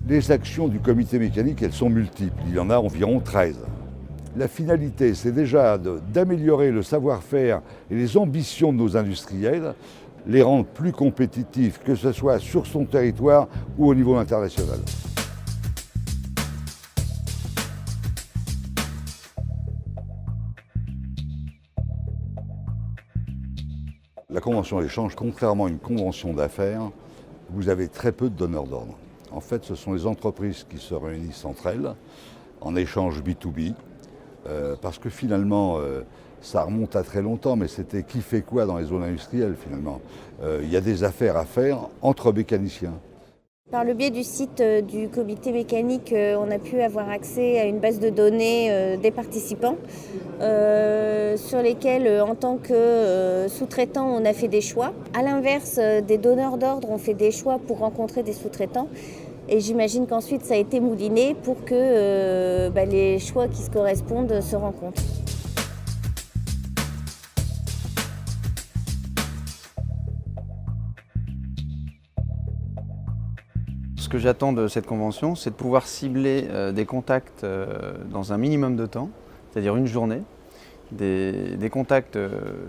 Les actions du comité mécanique, elles sont multiples. Il y en a environ 13. La finalité, c'est déjà d'améliorer le savoir-faire et les ambitions de nos industriels, les rendre plus compétitifs, que ce soit sur son territoire ou au niveau international. La convention d'échange, contrairement à une convention d'affaires, vous avez très peu de donneurs d'ordre. En fait, ce sont les entreprises qui se réunissent entre elles en échange B2B, parce que finalement, ça remonte à très longtemps, mais c'était qui fait quoi dans les zones industrielles finalement. Il y a des affaires à faire entre mécaniciens. Par le biais du site du comité mécanique, on a pu avoir accès à une base de données des participants sur lesquels, en tant que sous-traitant, on a fait des choix. À l'inverse, des donneurs d'ordre ont fait des choix pour rencontrer des sous-traitants. Et j'imagine qu'ensuite, ça a été mouliné pour que les choix qui se correspondent se rencontrent. Ce que j'attends de cette convention, c'est de pouvoir cibler des contacts dans un minimum de temps, c'est-à-dire une journée, des contacts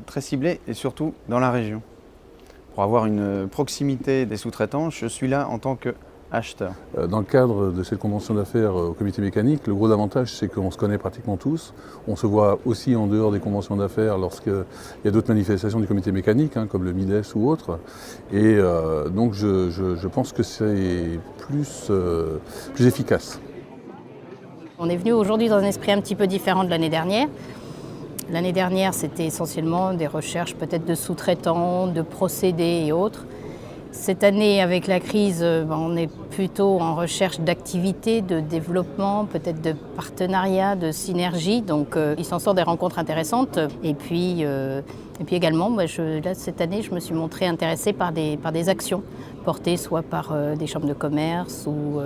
très ciblés et surtout dans la région. Pour avoir une proximité des sous-traitants, je suis là en tant qu'acheteur. Dans le cadre de cette convention d'affaires au comité mécanique, le gros avantage, c'est qu'on se connaît pratiquement tous. On se voit aussi en dehors des conventions d'affaires lorsqu'il y a d'autres manifestations du comité mécanique, comme le MIDES ou autres. Et donc je pense que c'est plus efficace. On est venu aujourd'hui dans un esprit un petit peu différent de l'année dernière. L'année dernière, c'était essentiellement des recherches peut-être de sous-traitants, de procédés et autres. Cette année, avec la crise, on est plutôt en recherche d'activités, de développement, peut-être de partenariats, de synergie. Donc, il s'en sort des rencontres intéressantes. Et puis également, cette année, je me suis montrée intéressée par des actions portées soit par des chambres de commerce ou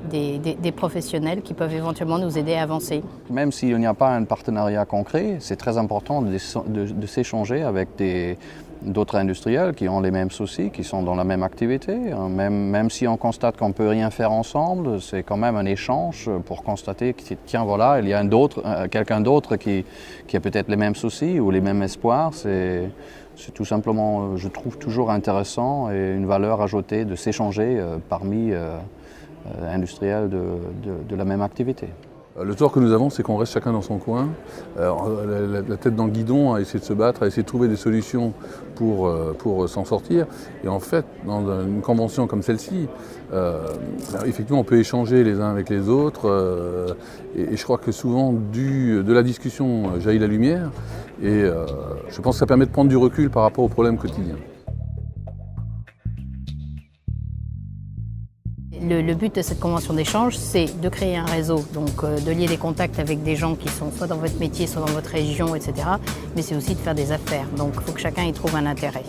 des professionnels qui peuvent éventuellement nous aider à avancer. Même s'il n'y a pas un partenariat concret, c'est très important de s'échanger avec d'autres industriels qui ont les mêmes soucis, qui sont dans la même activité. Même si on constate qu'on ne peut rien faire ensemble, c'est quand même un échange pour constater que tiens voilà, il y a quelqu'un d'autre qui a peut-être les mêmes soucis ou les mêmes espoirs. C'est tout simplement, je trouve toujours intéressant et une valeur ajoutée de s'échanger parmi industriels de la même activité. Le tort que nous avons, c'est qu'on reste chacun dans son coin, la tête dans le guidon, à essayer de se battre, à essayer de trouver des solutions pour s'en sortir. Et en fait, dans une convention comme celle-ci, effectivement, on peut échanger les uns avec les autres. Et je crois que souvent, de la discussion jaillit la lumière. Et je pense que ça permet de prendre du recul par rapport aux problèmes quotidiens. Le but de cette convention d'échange, c'est de créer un réseau, donc de lier des contacts avec des gens qui sont soit dans votre métier, soit dans votre région, etc. Mais c'est aussi de faire des affaires, donc il faut que chacun y trouve un intérêt.